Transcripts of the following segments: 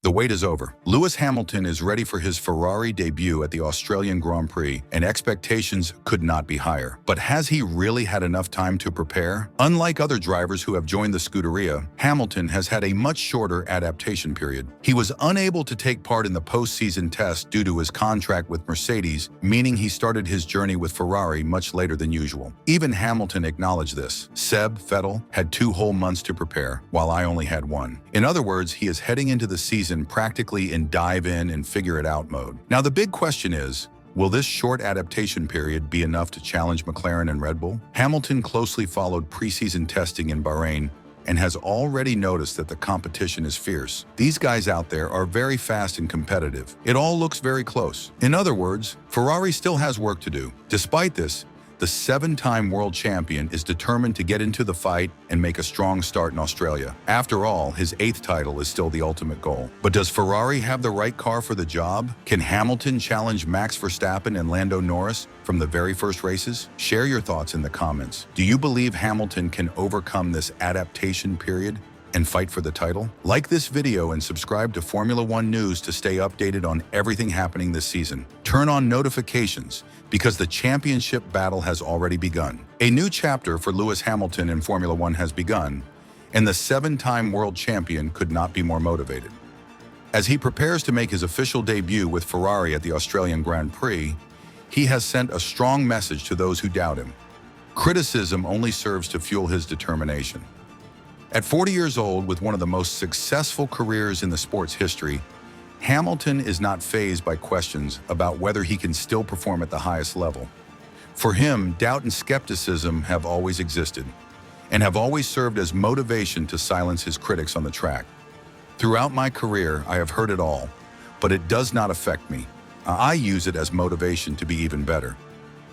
The wait is over. Lewis Hamilton is ready for his Ferrari debut at the Australian Grand Prix, and expectations could not be higher. But has he really had enough time to prepare? Unlike other drivers who have joined the Scuderia, Hamilton has had a much shorter adaptation period. He was unable to take part in the postseason test due to his contract with Mercedes, meaning he started his journey with Ferrari much later than usual. Even Hamilton acknowledged this. Seb, Vettel, had 2 whole months to prepare, while I only had 1. In other words, he is heading into the season practically in dive in and figure it out mode. Now the big question is, will this short adaptation period be enough to challenge McLaren and Red Bull? Hamilton closely followed preseason testing in Bahrain and has already noticed that the competition is fierce. These guys out there are very fast and competitive. It all looks very close. In other words, Ferrari still has work to do. Despite this, the 7-time world champion is determined to get into the fight and make a strong start in Australia. After all, his 8th title is still the ultimate goal. But does Ferrari have the right car for the job? Can Hamilton challenge Max Verstappen and Lando Norris from the very first races? Share your thoughts in the comments. Do you believe Hamilton can overcome this adaptation period and fight for the title? Like this video and subscribe to Formula One News to stay updated on everything happening this season. Turn on notifications because the championship battle has already begun. A new chapter for Lewis Hamilton in Formula One has begun, and the 7-time world champion could not be more motivated. As he prepares to make his official debut with Ferrari at the Australian Grand Prix, he has sent a strong message to those who doubt him. Criticism only serves to fuel his determination. At 40 years old, with one of the most successful careers in the sport's history, Hamilton is not fazed by questions about whether he can still perform at the highest level. For him, doubt and skepticism have always existed, and have always served as motivation to silence his critics on the track. Throughout my career, I have heard it all, but it does not affect me. I use it as motivation to be even better.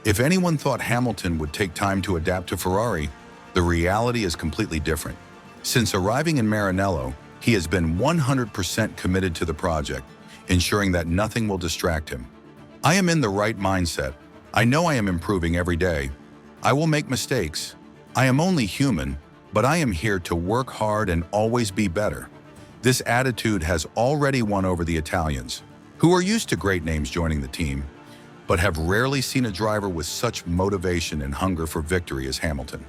If anyone thought Hamilton would take time to adapt to Ferrari, the reality is completely different. Since arriving in Maranello, he has been 100% committed to the project, ensuring that nothing will distract him. I am in the right mindset. I know I am improving every day. I will make mistakes. I am only human, but I am here to work hard and always be better. This attitude has already won over the Italians, who are used to great names joining the team, but have rarely seen a driver with such motivation and hunger for victory as Hamilton.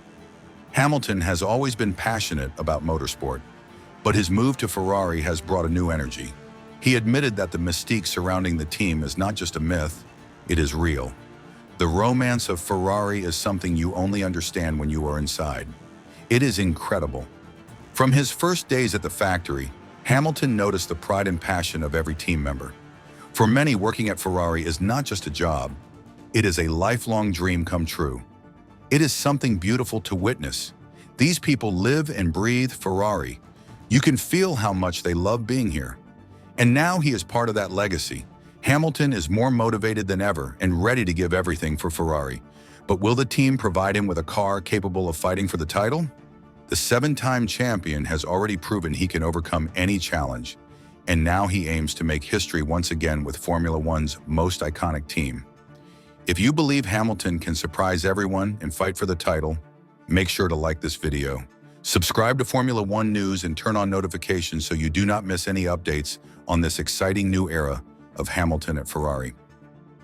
Hamilton has always been passionate about motorsport, but his move to Ferrari has brought a new energy. He admitted that the mystique surrounding the team is not just a myth, it is real. The romance of Ferrari is something you only understand when you are inside. It is incredible. From his first days at the factory, Hamilton noticed the pride and passion of every team member. For many, working at Ferrari is not just a job, it is a lifelong dream come true. It is something beautiful to witness. These people live and breathe Ferrari. You can feel how much they love being here. And now he is part of that legacy. Hamilton is more motivated than ever and ready to give everything for Ferrari. But will the team provide him with a car capable of fighting for the title? The 7-time champion has already proven he can overcome any challenge, and now he aims to make history once again with Formula One's most iconic team. If you believe Hamilton can surprise everyone and fight for the title, make sure to like this video. Subscribe to Formula One News and turn on notifications so you do not miss any updates on this exciting new era of Hamilton at Ferrari.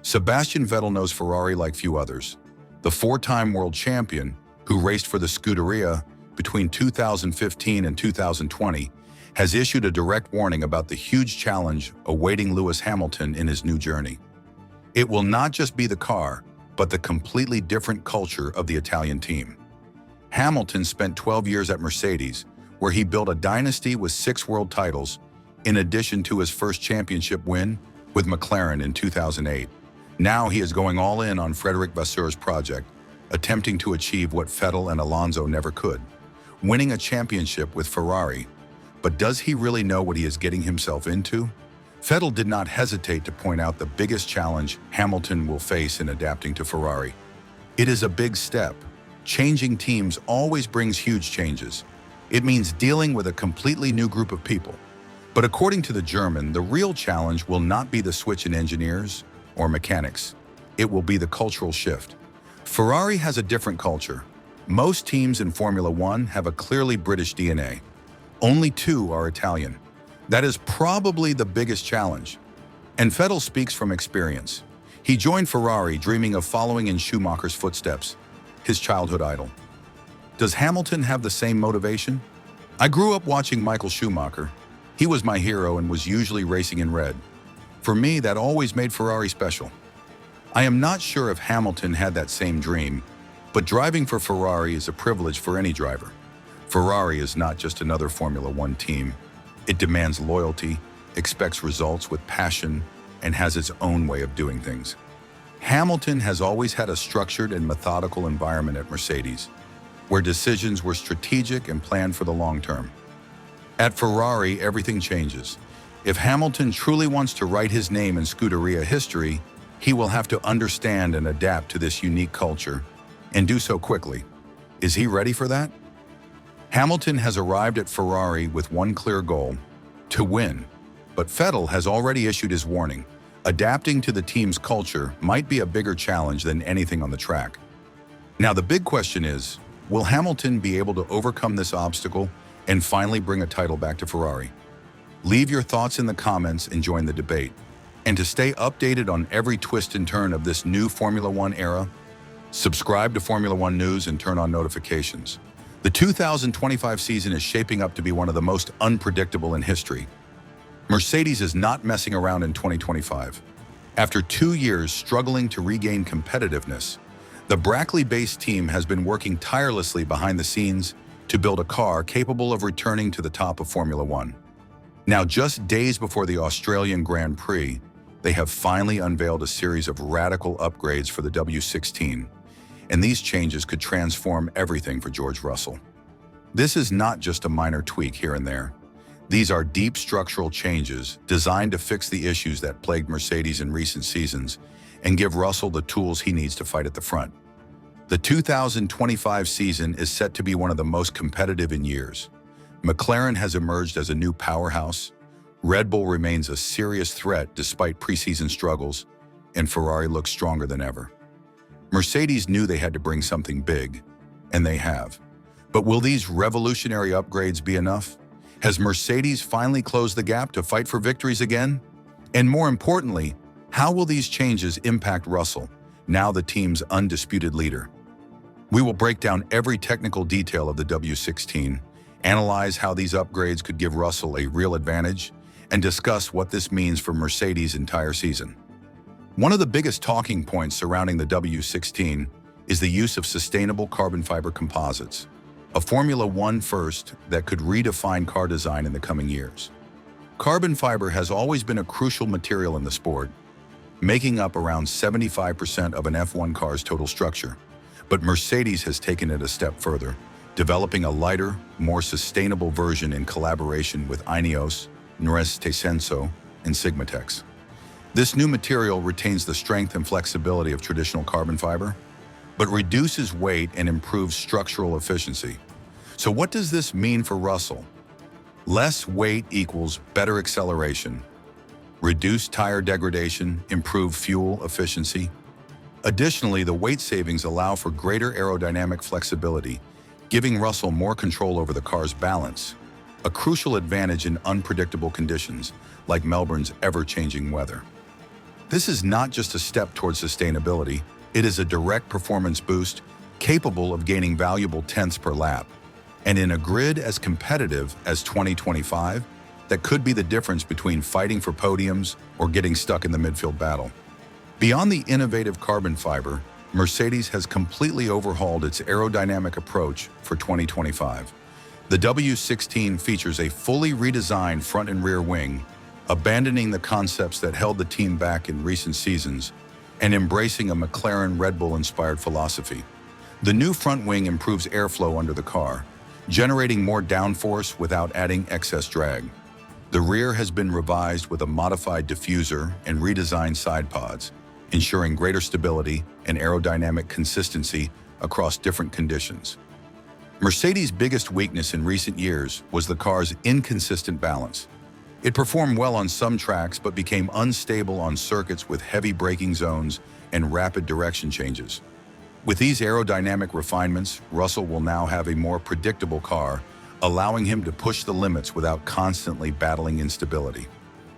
Sebastian Vettel knows Ferrari like few others. The 4-time world champion, who raced for the Scuderia between 2015 and 2020, has issued a direct warning about the huge challenge awaiting Lewis Hamilton in his new journey. It will not just be the car, but the completely different culture of the Italian team. Hamilton spent 12 years at Mercedes, where he built a dynasty with 6 world titles, in addition to his first championship win with McLaren in 2008. Now he is going all in on Frederic Vasseur's project, attempting to achieve what Vettel and Alonso never could, winning a championship with Ferrari. But does he really know what he is getting himself into? Vettel did not hesitate to point out the biggest challenge Hamilton will face in adapting to Ferrari. It is a big step. Changing teams always brings huge changes. It means dealing with a completely new group of people. But according to the German, the real challenge will not be the switch in engineers or mechanics. It will be the cultural shift. Ferrari has a different culture. Most teams in Formula One have a clearly British DNA. Only 2 are Italian. That is probably the biggest challenge. And Vettel speaks from experience. He joined Ferrari dreaming of following in Schumacher's footsteps, his childhood idol. Does Hamilton have the same motivation? I grew up watching Michael Schumacher. He was my hero and was usually racing in red. For me, that always made Ferrari special. I am not sure if Hamilton had that same dream, but driving for Ferrari is a privilege for any driver. Ferrari is not just another Formula One team. It demands loyalty, expects results with passion, and has its own way of doing things. Hamilton has always had a structured and methodical environment at Mercedes, where decisions were strategic and planned for the long term. At Ferrari, everything changes. If Hamilton truly wants to write his name in Scuderia history, he will have to understand and adapt to this unique culture, and do so quickly. Is he ready for that? Hamilton has arrived at Ferrari with one clear goal: to win. But Vettel has already issued his warning. Adapting to the team's culture might be a bigger challenge than anything on the track. Now the big question is, will Hamilton be able to overcome this obstacle and finally bring a title back to Ferrari? Leave your thoughts in the comments and join the debate. And to stay updated on every twist and turn of this new Formula One era, subscribe to Formula One News and turn on notifications. The 2025 season is shaping up to be one of the most unpredictable in history. Mercedes is not messing around in 2025. After 2 years struggling to regain competitiveness, the Brackley-based team has been working tirelessly behind the scenes to build a car capable of returning to the top of Formula One. Now, just days before the Australian Grand Prix, they have finally unveiled a series of radical upgrades for the W16, and these changes could transform everything for George Russell. This is not just a minor tweak here and there. These are deep structural changes designed to fix the issues that plagued Mercedes in recent seasons and give Russell the tools he needs to fight at the front. The 2025 season is set to be one of the most competitive in years. McLaren has emerged as a new powerhouse, Red Bull remains a serious threat despite preseason struggles, and Ferrari looks stronger than ever. Mercedes knew they had to bring something big, and they have. But will these revolutionary upgrades be enough? Has Mercedes finally closed the gap to fight for victories again? And more importantly, how will these changes impact Russell, now the team's undisputed leader? We will break down every technical detail of the W16, analyze how these upgrades could give Russell a real advantage, and discuss what this means for Mercedes' entire season. One of the biggest talking points surrounding the W16 is the use of sustainable carbon fiber composites, a Formula One first that could redefine car design in the coming years. Carbon fiber has always been a crucial material in the sport, making up around 75% of an F1 car's total structure. But Mercedes has taken it a step further, developing a lighter, more sustainable version in collaboration with Ineos, Norris, and Sigmatex. This new material retains the strength and flexibility of traditional carbon fiber, but reduces weight and improves structural efficiency. So what does this mean for Russell? Less weight equals better acceleration, reduced tire degradation, improved fuel efficiency. Additionally, the weight savings allow for greater aerodynamic flexibility, giving Russell more control over the car's balance, a crucial advantage in unpredictable conditions like Melbourne's ever-changing weather. This is not just a step towards sustainability, it is a direct performance boost capable of gaining valuable tenths per lap. And in a grid as competitive as 2025, that could be the difference between fighting for podiums or getting stuck in the midfield battle. Beyond the innovative carbon fiber, Mercedes has completely overhauled its aerodynamic approach for 2025. The W16 features a fully redesigned front and rear wing, abandoning the concepts that held the team back in recent seasons and embracing a McLaren Red Bull-inspired philosophy. The new front wing improves airflow under the car, generating more downforce without adding excess drag. The rear has been revised with a modified diffuser and redesigned side pods, ensuring greater stability and aerodynamic consistency across different conditions. Mercedes' biggest weakness in recent years was the car's inconsistent balance. It performed well on some tracks but became unstable on circuits with heavy braking zones and rapid direction changes. With these aerodynamic refinements, Russell will now have a more predictable car, allowing him to push the limits without constantly battling instability.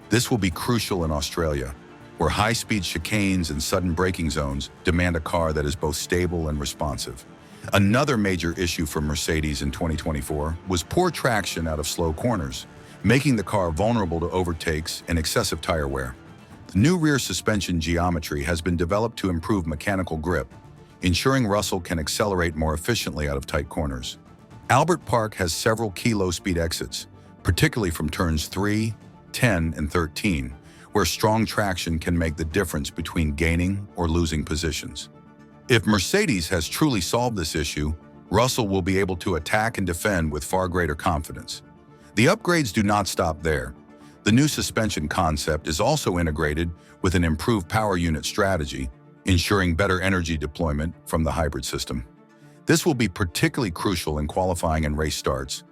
This will be crucial in Australia, where high-speed chicanes and sudden braking zones demand a car that is both stable and responsive. Another major issue for Mercedes in 2024 was poor traction out of slow corners, making the car vulnerable to overtakes and excessive tire wear. The new rear suspension geometry has been developed to improve mechanical grip, ensuring Russell can accelerate more efficiently out of tight corners. Albert Park has several key low-speed exits, particularly from turns 3, 10, and 13, where strong traction can make the difference between gaining or losing positions. If Mercedes has truly solved this issue, Russell will be able to attack and defend with far greater confidence. The upgrades do not stop there. The new suspension concept is also integrated with an improved power unit strategy, ensuring better energy deployment from the hybrid system. This will be particularly crucial in qualifying and race starts,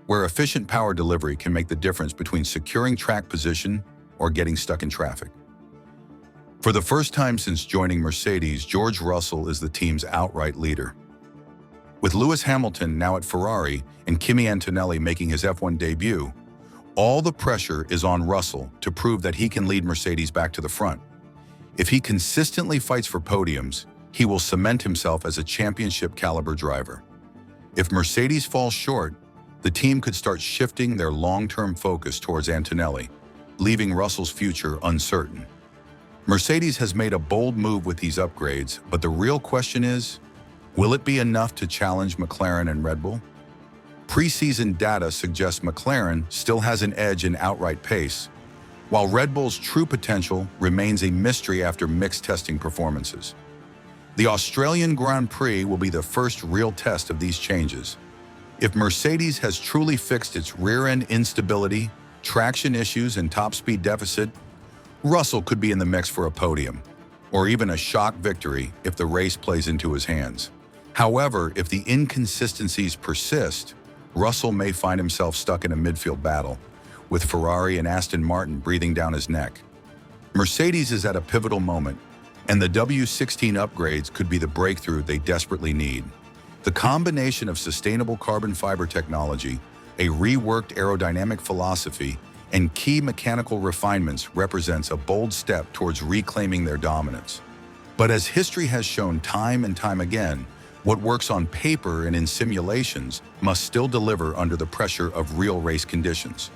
where efficient power delivery can make the difference between securing track position or getting stuck in traffic. For the first time since joining Mercedes, George Russell is the team's outright leader. With Lewis Hamilton now at Ferrari and Kimi Antonelli making his F1 debut, all the pressure is on Russell to prove that he can lead Mercedes back to the front. If he consistently fights for podiums, he will cement himself as a championship-caliber driver. If Mercedes falls short, the team could start shifting their long-term focus towards Antonelli, leaving Russell's future uncertain. Mercedes has made a bold move with these upgrades, but the real question is, will it be enough to challenge McLaren and Red Bull? Preseason data suggests McLaren still has an edge in outright pace, while Red Bull's true potential remains a mystery after mixed testing performances. The Australian Grand Prix will be the first real test of these changes. If Mercedes has truly fixed its rear-end instability, traction issues, and top-speed deficit, Russell could be in the mix for a podium, or even a shock victory if the race plays into his hands. However, if the inconsistencies persist, Russell may find himself stuck in a midfield battle, with Ferrari and Aston Martin breathing down his neck. Mercedes is at a pivotal moment, and the W16 upgrades could be the breakthrough they desperately need. The combination of sustainable carbon fiber technology, a reworked aerodynamic philosophy, and key mechanical refinements represents a bold step towards reclaiming their dominance. But as history has shown time and time again, what works on paper and in simulations must still deliver under the pressure of real race conditions.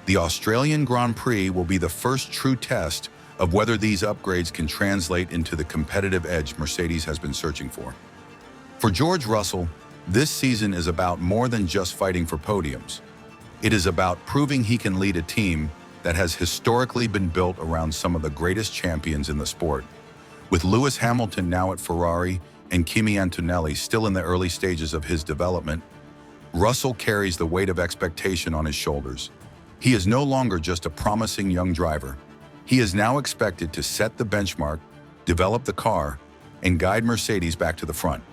The Australian Grand Prix will be the first true test of whether these upgrades can translate into the competitive edge Mercedes has been searching for. For George Russell, this season is about more than just fighting for podiums. It is about proving he can lead a team that has historically been built around some of the greatest champions in the sport. With Lewis Hamilton now at Ferrari and Kimi Antonelli still in the early stages of his development, Russell carries the weight of expectation on his shoulders. He is no longer just a promising young driver. He is now expected to set the benchmark, develop the car, and guide Mercedes back to the front.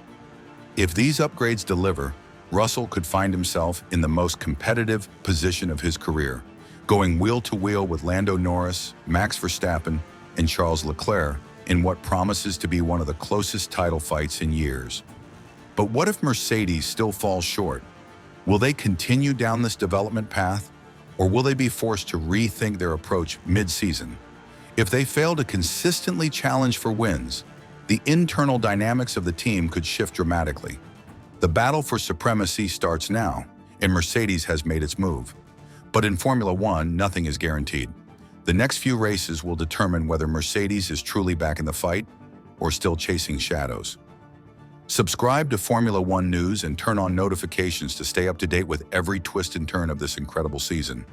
If these upgrades deliver, Russell could find himself in the most competitive position of his career, going wheel-to-wheel with Lando Norris, Max Verstappen, and Charles Leclerc in what promises to be one of the closest title fights in years. But what if Mercedes still falls short? Will they continue down this development path, or will they be forced to rethink their approach mid-season? If they fail to consistently challenge for wins, the internal dynamics of the team could shift dramatically. The battle for supremacy starts now, and Mercedes has made its move. But in Formula One, nothing is guaranteed. The next few races will determine whether Mercedes is truly back in the fight or still chasing shadows. Subscribe to Formula One News and turn on notifications to stay up to date with every twist and turn of this incredible season.